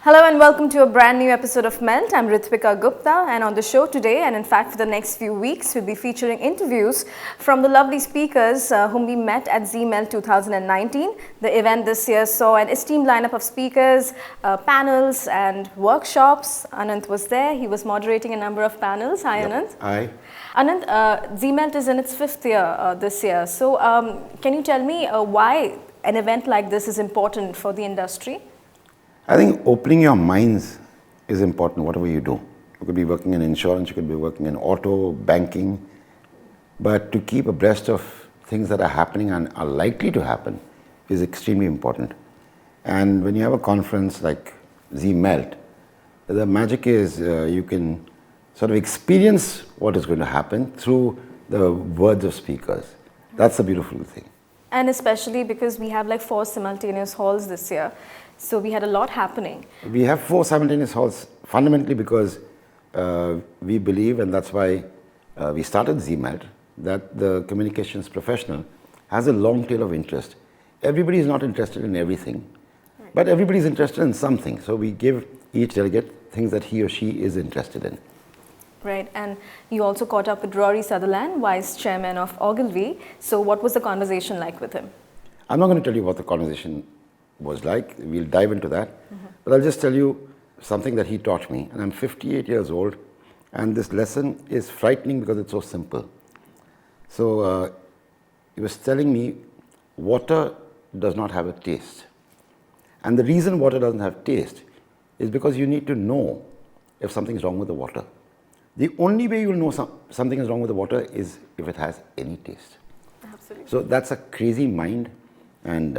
Hello and welcome to a brand new episode of Melt. I'm Ritvika Gupta, and on the show today, and in fact for the next few weeks, we'll be featuring interviews from the lovely speakers whom we met at Z-Melt 2019. The event this year saw an esteemed lineup of speakers, panels and workshops. Anant was there. He was moderating a number of panels. Hi, yep. Anant. Hi. Anant, Z-Melt is in its 5th year this year. So can you tell me why an event like this is important for the industry? I think opening your minds is important, whatever you do. You could be working in insurance, you could be working in auto, banking, but to keep abreast of things that are happening and are likely to happen is extremely important. And when you have a conference like Z-Melt, the magic is you can sort of experience what is going to happen through the words of speakers. That's the beautiful thing. And especially because we have like 4 simultaneous halls this year. So we had a lot happening. We have 4 simultaneous halls fundamentally because we believe, and that's why we started Z-Melt, that the communications professional has a long tail of interest. Everybody is not interested in everything, but everybody is interested in something. So we give each delegate things that he or she is interested in. Right, and you also caught up with Rory Sutherland, Vice Chairman of Ogilvy. So what was the conversation like with him? I'm not going to tell you what the conversation was like. We'll dive into that. But I'll just tell you something that he taught me. And I'm 58 years old, and this lesson is frightening because it's so simple. So he was telling me water does not have a taste. And the reason water doesn't have taste is because you need to know if something's wrong with the water. The only way you'll know something is wrong with the water is if it has any taste. Absolutely. So that's a crazy mind, and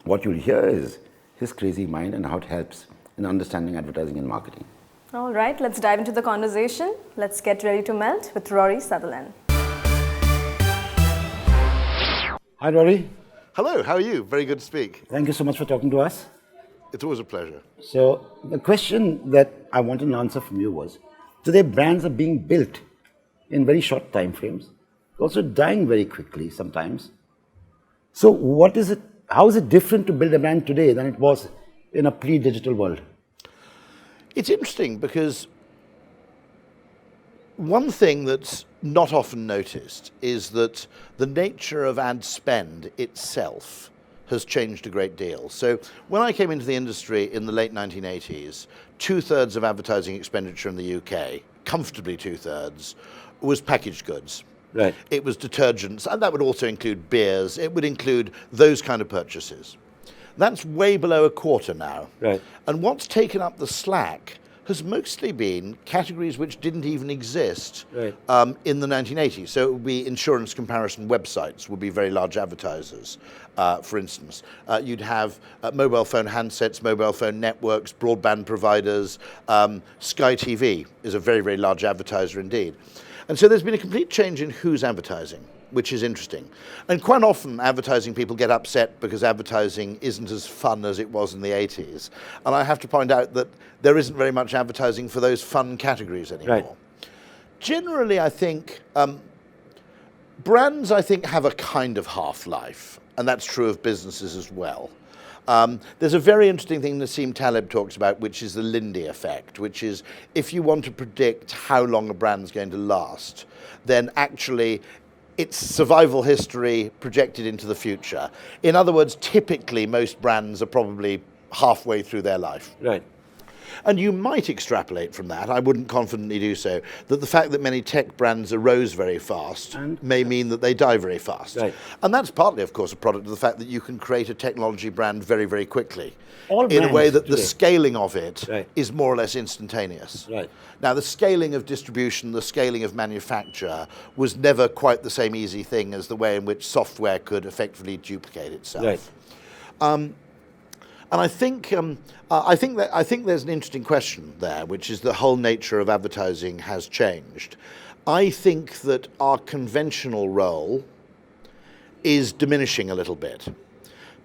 what you'll hear is his crazy mind and how it helps in understanding advertising and marketing. All right, let's dive into the conversation. Let's get ready to melt with Rory Sutherland. Hi, Rory. Hello, how are you? Very good to speak. Thank you so much for talking to us. It's always a pleasure. So the question that I wanted an answer from you was, today brands are being built in very short time frames, also dying very quickly sometimes. So what is it? How is it different to build a brand today than it was in a pre-digital world? It's interesting because one thing that's not often noticed is that the nature of ad spend itself has changed a great deal. So when I came into the industry in the late 1980s, 2/3 of advertising expenditure in the UK, comfortably 2/3, was packaged goods. Right. It was detergents, and that would also include beers. It would include those kind of purchases. That's way below a quarter now. Right. And what's taken up the slack has mostly been categories which didn't even exist in the 1980s. So it would be insurance comparison websites would be very large advertisers, for instance. You'd have mobile phone handsets, mobile phone networks, broadband providers. Sky TV is a very, very large advertiser indeed. And so there's been a complete change in who's advertising, which is interesting. And quite often advertising people get upset because advertising isn't as fun as it was in the 80s. And I have to point out that there isn't very much advertising for those fun categories anymore. Right. Generally, I think brands, have a kind of half-life, and that's true of businesses as well. There's a very interesting thing Nassim Taleb talks about, which is the Lindy effect, which is if you want to predict how long a brand's going to last, then actually it's survival history projected into the future. In other words, typically most brands are probably halfway through their life. Right. And you might extrapolate from that, I wouldn't confidently do so, that the fact that many tech brands arose very fast may mean that they die very fast. Right. And that's partly, of course, a product of the fact that you can create a technology brand very, very quickly. All in a way that today. the scaling of it Right. is more or less instantaneous. Right. Now, the scaling of distribution, the scaling of manufacture was never quite the same easy thing as the way in which software could effectively duplicate itself. Right. And I think there's an interesting question there, which is the whole nature of advertising has changed. I think that our conventional role is diminishing a little bit.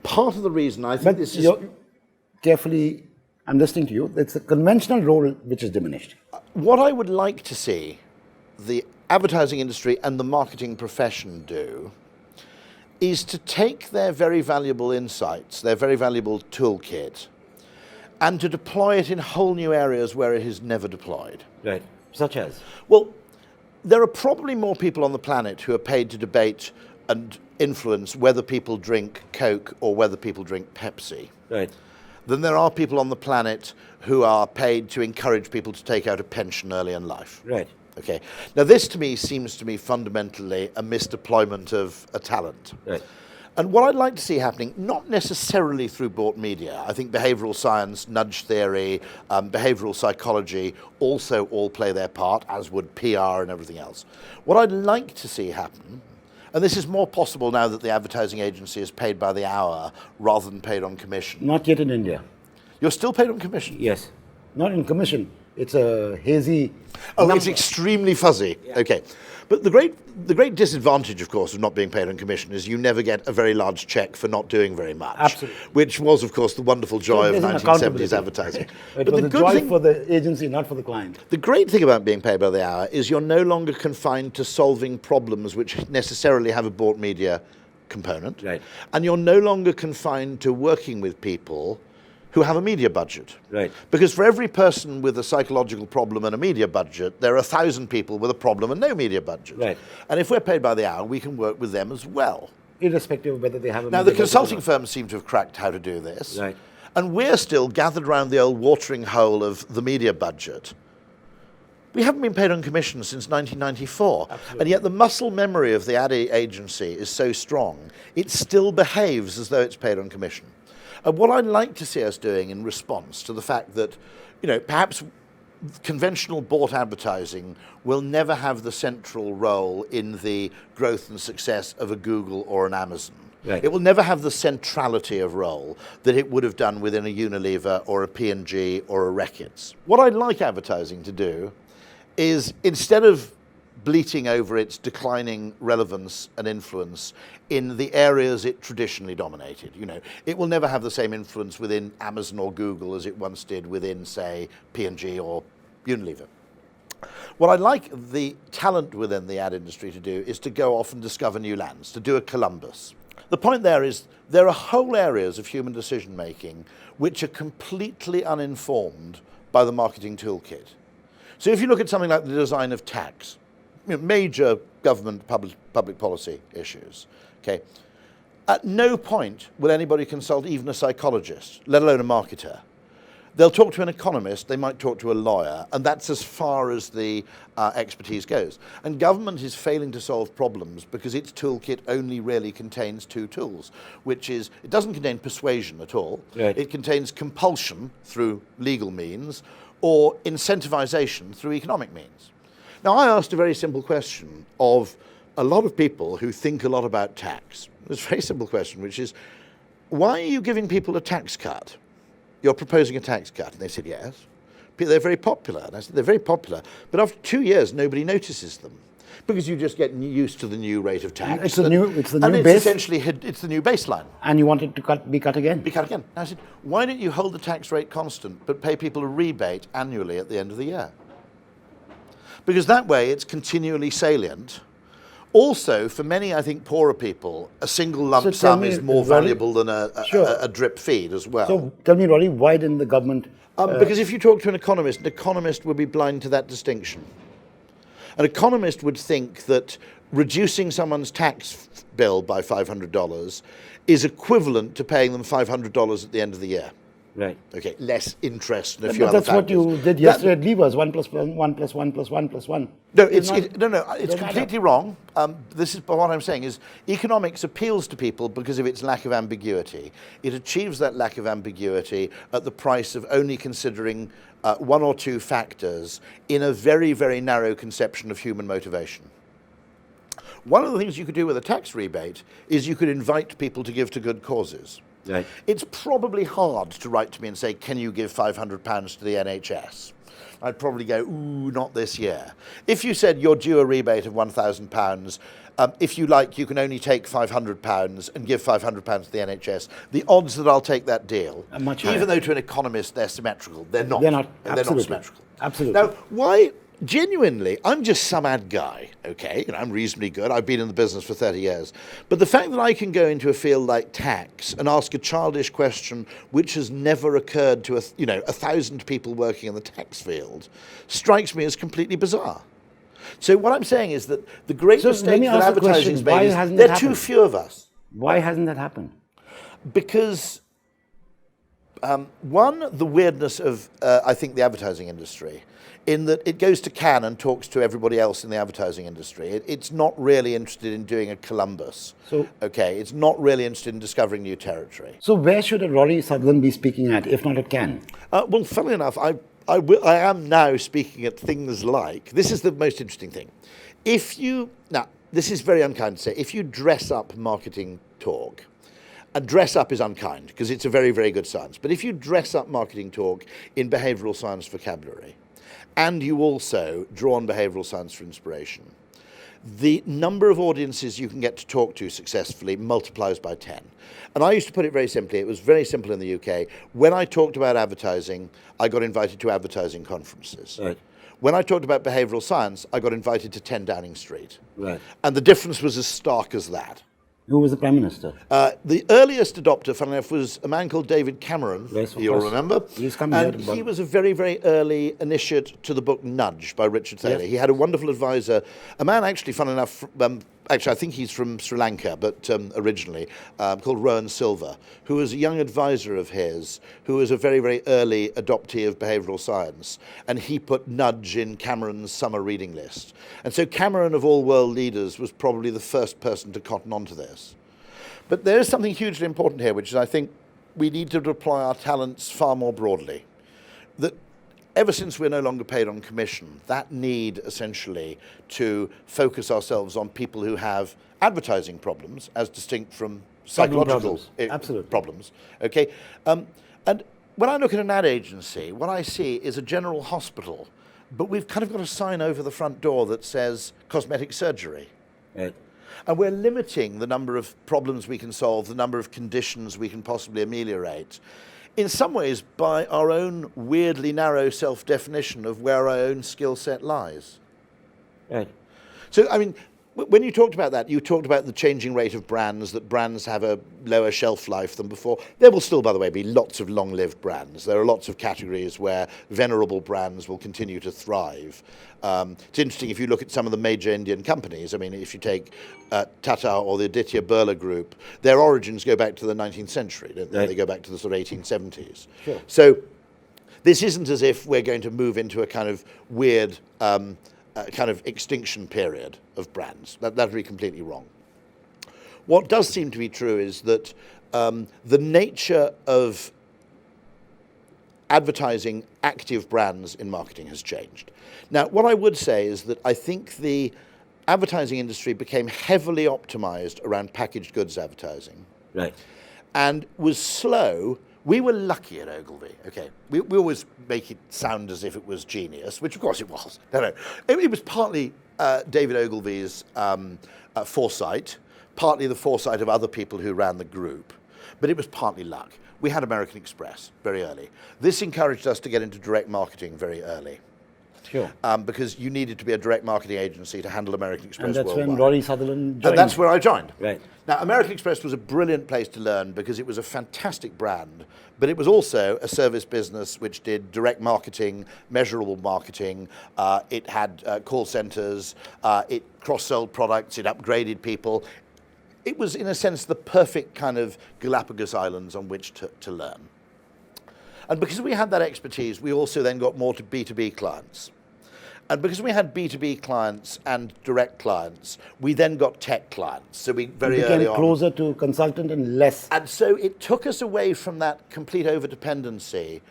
Part of the reason I think this is... Carefully, I'm listening to you. It's the conventional role which is diminished. What I would like to see the advertising industry and the marketing profession do is to take their very valuable insights, their very valuable toolkit, and to deploy it in whole new areas where it is never deployed. Right. Such as? Well, there are probably more people on the planet who are paid to debate and influence whether people drink Coke or whether people drink Pepsi. Right. Than there are people on the planet who are paid to encourage people to take out a pension early in life. Right. Okay. Now, this to me seems to me fundamentally a misdeployment of a talent. Right. And what I'd like to see happening, not necessarily through bought media, I think behavioural science, nudge theory, behavioural psychology also all play their part, as would PR and everything else. What I'd like to see happen, and this is more possible now that the advertising agency is paid by the hour rather than paid on commission. Not yet in India. You're still paid on commission? Yes. Not in commission. It's a hazy number. It's extremely fuzzy. Yeah. Okay. But the great disadvantage, of course, of not being paid on commission is you never get a very large check for not doing very much. Absolutely. Which was, of course, the wonderful joy of 1970s advertising. But the joy for the agency, not for the client. The great thing about being paid by the hour is you're no longer confined to solving problems which necessarily have a bought media component. Right. And you're no longer confined to working with people who have a media budget. Right. Because for every person with a psychological problem and a media budget, there are 1,000 people with a problem and no media budget. Right. And if we're paid by the hour, we can work with them as well. Irrespective of whether they have a Now, media the consulting firms seem to have cracked how to do this. Right. And we're still gathered around the old watering hole of the media budget. We haven't been paid on commission since 1994. Absolutely. And yet the muscle memory of the ad agency is so strong, it still behaves as though it's paid on commission. And what I'd like to see us doing in response to the fact that, perhaps conventional bought advertising will never have the central role in the growth and success of a Google or an Amazon. Right. It will never have the centrality of role that it would have done within a Unilever or a P&G or a Reckitt's. What I'd like advertising to do is, instead of bleating over its declining relevance and influence in the areas it traditionally dominated. It will never have the same influence within Amazon or Google as it once did within, say, P&G or Unilever. What I'd like the talent within the ad industry to do is to go off and discover new lands, to do a Columbus. The point there is there are whole areas of human decision making which are completely uninformed by the marketing toolkit. So if you look at something like the design of tax, major government public policy issues, okay, at no point will anybody consult even a psychologist, let alone a marketer. They'll talk to an economist, they might talk to a lawyer, and that's as far as the expertise goes. And government is failing to solve problems because its toolkit only really contains two tools, which is, it doesn't contain persuasion at all, right. It contains compulsion through legal means, or incentivization through economic means. Now, I asked a very simple question of a lot of people who think a lot about tax. It's a very simple question, which is, why are you giving people a tax cut? You're proposing a tax cut. And they said, yes. They're very popular. And I said, they're very popular. But after 2 years, nobody notices them. Because you just get used to the new rate of tax. It's the new and base. Essentially, it's the new baseline. And you want it to be cut again. Be cut again. And I said, why don't you hold the tax rate constant, but pay people a rebate annually at the end of the year? Because that way it's continually salient. Also, for many, I think, poorer people, a single lump sum is more valuable than a drip feed as well. So tell me, Rory, why didn't the government... Because if you talk to an economist would be blind to that distinction. An economist would think that reducing someone's tax bill by $500 is equivalent to paying them $500 at the end of the year. Right. Okay, less interest and a few other factors. That's what you did yesterday at Levers, 1 plus 1 plus 1 plus 1 plus 1. No, it's completely wrong. This is what I'm saying is economics appeals to people because of its lack of ambiguity. It achieves that lack of ambiguity at the price of only considering one or two factors in a very, very narrow conception of human motivation. One of the things you could do with a tax rebate is you could invite people to give to good causes. Right. It's probably hard to write to me and say, can you give £500 to the NHS? I'd probably go, ooh, not this year. If you said you're due a rebate of £1,000, if you like, you can only take £500 and give £500 to the NHS. The odds that I'll take that deal, much higher. Even though to an economist they're symmetrical, they're not. They're not. They're not symmetrical. Absolutely. Now, why genuinely, I'm just some ad guy, okay? I'm reasonably good. I've been in the business for 30 years. But the fact that I can go into a field like tax and ask a childish question which has never occurred to 1,000 people working in the tax field strikes me as completely bizarre. So what I'm saying is that the great mistake that advertising's made is there are too few of us. Why hasn't that happened? Because one, the weirdness of, I think, the advertising industry, in that it goes to Cannes and talks to everybody else in the advertising industry. It's not really interested in doing a Columbus. It's not really interested in discovering new territory. So where should a Rory Sutherland be speaking at, if not at Cannes? Well, funnily enough, I am now speaking at things like, this is the most interesting thing. Now, this is very unkind to say, if you dress up marketing talk, and dress up is unkind because it's a very, very good science. But if you dress up marketing talk in behavioural science vocabulary, and you also draw on behavioural science for inspiration, the number of audiences you can get to talk to successfully multiplies by 10. And I used to put it very simply. It was very simple in the UK. When I talked about advertising, I got invited to advertising conferences. Right. When I talked about behavioural science, I got invited to 10 Downing Street. Right. And the difference was as stark as that. Who was the Prime Minister? The earliest adopter, funnily enough, was a man called David Cameron, yes, you'll remember. He's come and he was a very, very early initiate to the book Nudge by Richard Thaler. Yes. He had a wonderful advisor, a man actually, funnily enough, actually I think he's from Sri Lanka, but originally, called Rowan Silver, who was a young advisor of his, who was a very, very early adoptee of behavioural science. And he put Nudge in Cameron's summer reading list. And so Cameron, of all world leaders, was probably the first person to cotton onto this. But there is something hugely important here, which is I think we need to deploy our talents far more broadly. That ever since we're no longer paid on commission, that need essentially to focus ourselves on people who have advertising problems as distinct from psychological problems. Okay? And when I look at an ad agency, what I see is a general hospital, but we've kind of got a sign over the front door that says cosmetic surgery. Right. And we're limiting the number of problems we can solve, the number of conditions we can possibly ameliorate, in some ways by our own weirdly narrow self-definition of where our own skill set lies. Right. So, I mean, when you talked about that, you talked about the changing rate of brands, that brands have a lower shelf life than before. There will still, by the way, be lots of long-lived brands. There are lots of categories where venerable brands will continue to thrive. It's interesting if you look at some of the major Indian companies. I mean, if you take Tata or the Aditya Birla Group, their origins go back to the 19th century, don't they? Right. They go back to the sort of 1870s. Sure. So this isn't as if we're going to move into a kind of weird kind of extinction period of brands. That would be completely wrong. What does seem to be true is that the nature of advertising active brands in marketing has changed. Now, what I would say is that I think the advertising industry became heavily optimized around packaged goods advertising. Right. And was slow. We were lucky at Ogilvy, okay. We always make it sound as if it was genius, which of course it was. No. It was partly David Ogilvy's foresight, partly the foresight of other people who ran the group, but it was partly luck. We had American Express very early. This encouraged us to get into direct marketing very early. Sure. Because you needed to be a direct marketing agency to handle American Express worldwide. And that's when Rory Sutherland joined. And that's where I joined. Right. Now, American Express was a brilliant place to learn because it was a fantastic brand, but it was also a service business which did direct marketing, measurable marketing. It had call centers. It cross-sold products. It upgraded people. It was, in a sense, the perfect kind of Galapagos Islands on which to learn. And because we had that expertise, we also then got more to B2B clients. And because we had B2B clients and direct clients, we then got tech clients. So we very early on closer to consultant and less. And so it took us away from that complete over-dependency,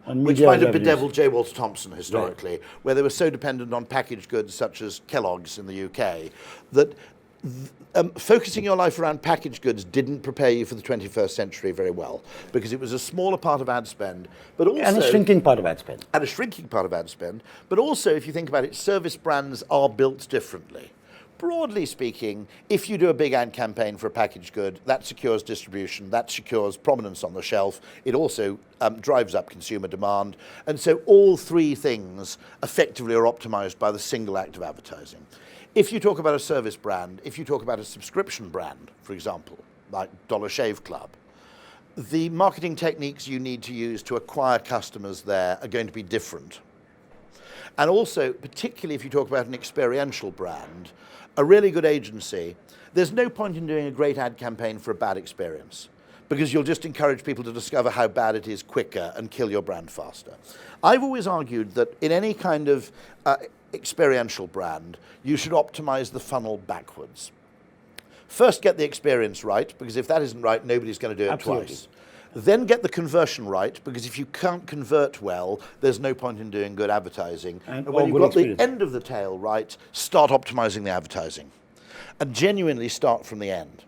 which might have bedeviled J. Walter Thompson historically, right, where they were so dependent on packaged goods such as Kellogg's in the UK, that focusing your life around packaged goods didn't prepare you for the 21st century very well, because it was a smaller part of ad spend, but also... And a shrinking part of ad spend. But also, if you think about it, service brands are built differently. broadly speaking, if you do a big ad campaign for a packaged good, that secures distribution, that secures prominence on the shelf. It also drives up consumer demand. And so all three things effectively are optimized by the single act of advertising. If you talk about a service brand, if you talk about a subscription brand, for example, like Dollar Shave Club, the marketing techniques you need to use to acquire customers there are going to be different. And also, particularly if you talk about an experiential brand, a really good agency, there's no point in doing a great ad campaign for a bad experience, because you'll just encourage people to discover how bad it is quicker and kill your brand faster. I've always argued that in any kind of experiential brand, you should optimize the funnel backwards. First, get the experience right, because if that isn't right, nobody's going to do it twice. Then get the conversion right, because if you can't convert well, there's no point in doing good advertising. And when you've got the end of the tail right, start optimizing the advertising. And genuinely start from the end.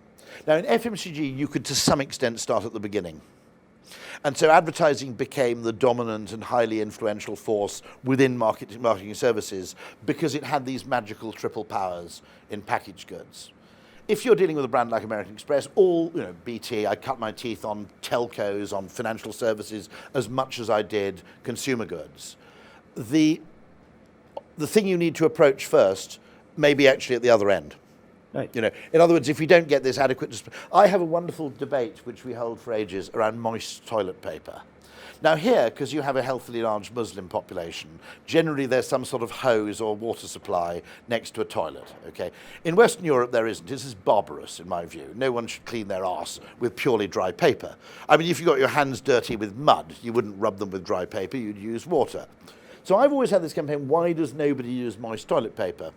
Now, in FMCG, you could to some extent start at the beginning. And so advertising became the dominant and highly influential force within marketing services because it had these magical triple powers in packaged goods. If you're dealing with a brand like American Express, BT, I cut my teeth on telcos, on financial services, as much as I did consumer goods. The thing you need to approach first may be actually at the other end. Right. In other words, if you don't get this adequate... I have a wonderful debate, which we hold for ages, around moist toilet paper. Now here, because you have a healthily large Muslim population, generally there's some sort of hose or water supply next to a toilet, okay? In Western Europe there isn't. This is barbarous in my view. No one should clean their arse with purely dry paper. I mean, if you got your hands dirty with mud, you wouldn't rub them with dry paper, you'd use water. So I've always had this campaign, why does nobody use moist toilet paper?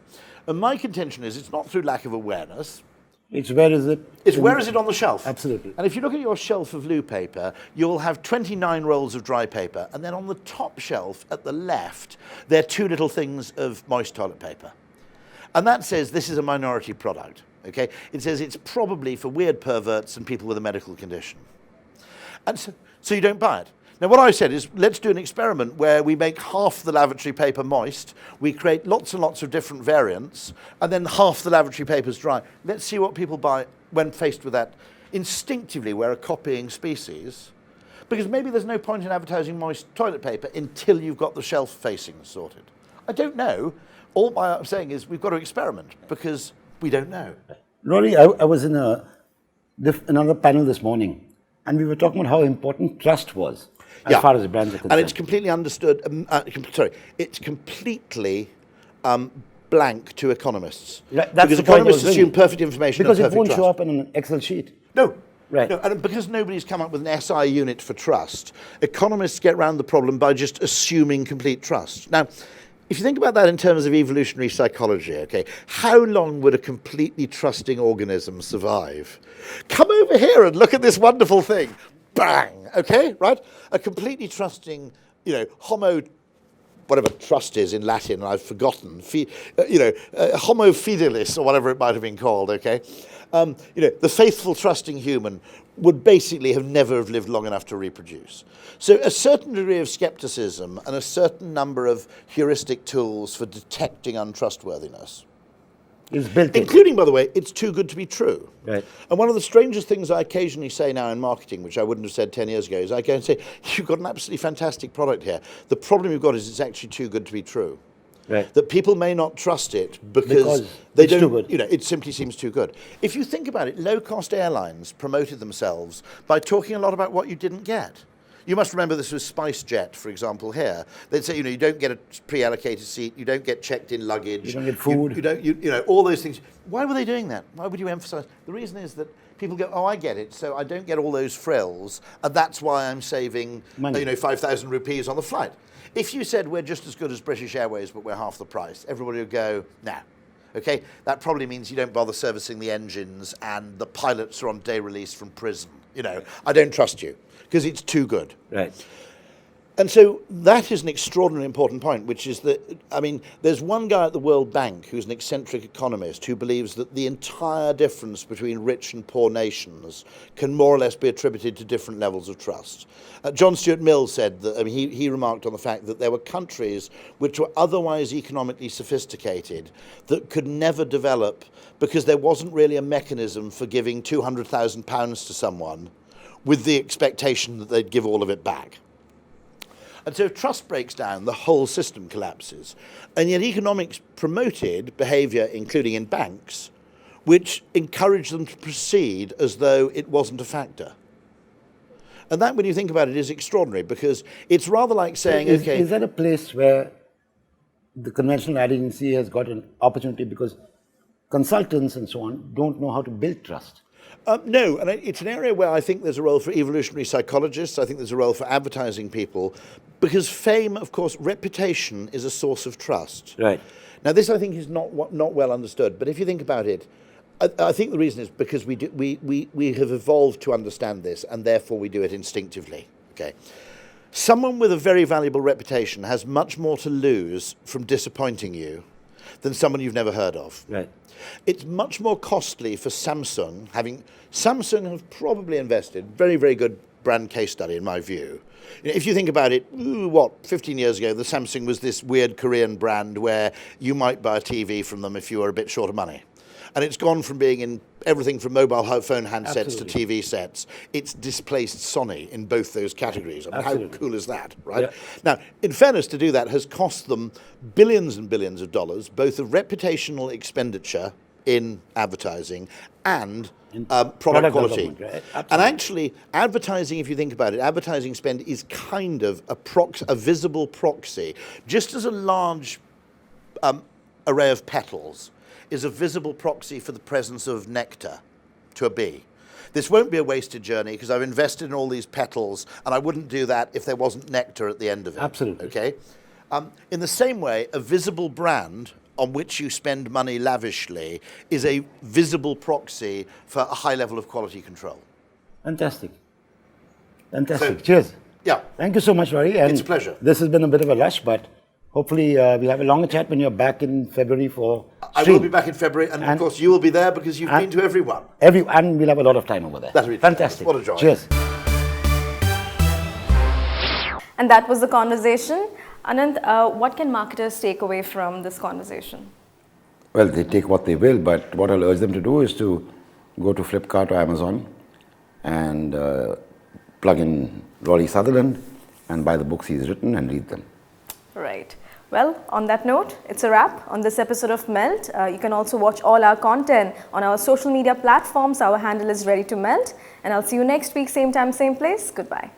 And my contention is it's not through lack of awareness. It's where is it? It's where is it on the shelf? Absolutely. And if you look at your shelf of loo paper, you'll have 29 rolls of dry paper, and then on the top shelf at the left, there are two little things of moist toilet paper. And that says this is a minority product, okay? It says it's probably for weird perverts and people with a medical condition. And so you don't buy it. Now, what I said is, let's do an experiment where we make half the lavatory paper moist, we create lots and lots of different variants, and then half the lavatory paper is dry. Let's see what people buy when faced with that. Instinctively, we're a copying species, because maybe there's no point in advertising moist toilet paper until you've got the shelf facings sorted. I don't know. All I'm saying is we've got to experiment, because we don't know. Rory, I was in another panel this morning, and we were talking about how important trust was. As far as the brands are concerned. And it's completely understood, it's completely blank to economists. That's because economists assume perfect information because and perfect it won't show up in an Excel sheet. No. Right. No, and because nobody's come up with an SI unit for trust, economists get around the problem by just assuming complete trust. Now, if you think about that in terms of evolutionary psychology, okay, how long would a completely trusting organism survive? Come over here and look at this wonderful thing. Bang, okay, right? A completely trusting, homo, whatever trust is in Latin, I've forgotten, homo fidelis, or whatever it might have been called, okay? The faithful, trusting human would basically never have lived long enough to reproduce. So a certain degree of skepticism and a certain number of heuristic tools for detecting untrustworthiness. It's built in. Including, by the way, it's too good to be true. Right. And one of the strangest things I occasionally say now in marketing, which I wouldn't have said 10 years ago, is I go and say, you've got an absolutely fantastic product here. The problem you've got is it's actually too good to be true. Right. That people may not trust it because they don't, too good. It simply seems too good. If you think about it, low-cost airlines promoted themselves by talking a lot about what you didn't get. You must remember this was SpiceJet, for example, here. They'd say, you don't get a pre-allocated seat, you don't get checked-in luggage. You don't get food. You don't, all those things. Why were they doing that? Why would you emphasize? The reason is that people go, oh, I get it, so I don't get all those frills, and that's why I'm saving, 5,000 rupees on the flight. If you said we're just as good as British Airways, but we're half the price, everybody would go, nah. Okay, that probably means you don't bother servicing the engines, and the pilots are on day release from prison. I don't trust you. Because it's too good. Right. And so that is an extraordinarily important point, which is that, I mean, there's one guy at the World Bank who's an eccentric economist who believes that the entire difference between rich and poor nations can more or less be attributed to different levels of trust. John Stuart Mill said that, I mean, he remarked on the fact that there were countries which were otherwise economically sophisticated that could never develop because there wasn't really a mechanism for giving £200,000 to someone with the expectation that they'd give all of it back. And so if trust breaks down, the whole system collapses. And yet economics promoted behaviour, including in banks, which encouraged them to proceed as though it wasn't a factor. And that, when you think about it, is extraordinary, because it's rather like saying, okay... Is that a place where the conventional ad agency has got an opportunity because consultants and so on don't know how to build trust? No, and it's an area where I think there's a role for evolutionary psychologists, I think there's a role for advertising people, because fame, of course, reputation is a source of trust. Right. Now, this, I think, is not well understood, but if you think about it, I think the reason is because we have evolved to understand this, and therefore we do it instinctively. Okay. Someone with a very valuable reputation has much more to lose from disappointing you than someone you've never heard of. Right. It's much more costly for Samsung. Samsung have probably invested, very, very good brand case study in my view. If you think about it, 15 years ago, the Samsung was this weird Korean brand where you might buy a TV from them if you were a bit short of money. And it's gone from being in everything from mobile phone handsets to TV sets. It's displaced Sony in both those categories. I mean, how cool is that, right? Yeah. Now, in fairness, to do that has cost them billions and billions of dollars, both of reputational expenditure in advertising and product quality. Right? And actually, advertising, if you think about it, advertising spend is kind of a visible proxy. Just as a large array of petals is a visible proxy for the presence of nectar to a bee. This won't be a wasted journey because I've invested in all these petals, and I wouldn't do that if there wasn't nectar at the end of it. Absolutely. Okay? In the same way, a visible brand on which you spend money lavishly is a visible proxy for a high level of quality control. Fantastic. Fantastic. So, cheers. Yeah. Thank you so much, Rory. And it's a pleasure. This has been a bit of a rush, but hopefully we'll have a longer chat when you're back in February for I will be back in February, and of course you will be there because you've been to everyone. And we'll have a lot of time over there. That'll be fantastic. What a joy. Cheers. And that was the conversation. Anant, what can marketers take away from this conversation? Well, they take what they will, but what I'll urge them to do is to go to Flipkart or Amazon and plug in Rory Sutherland and buy the books he's written and read them. Right. Well, on that note, it's a wrap on this episode of Melt. You can also watch all our content on our social media platforms. Our handle is Ready to Melt. And I'll see you next week, same time, same place. Goodbye.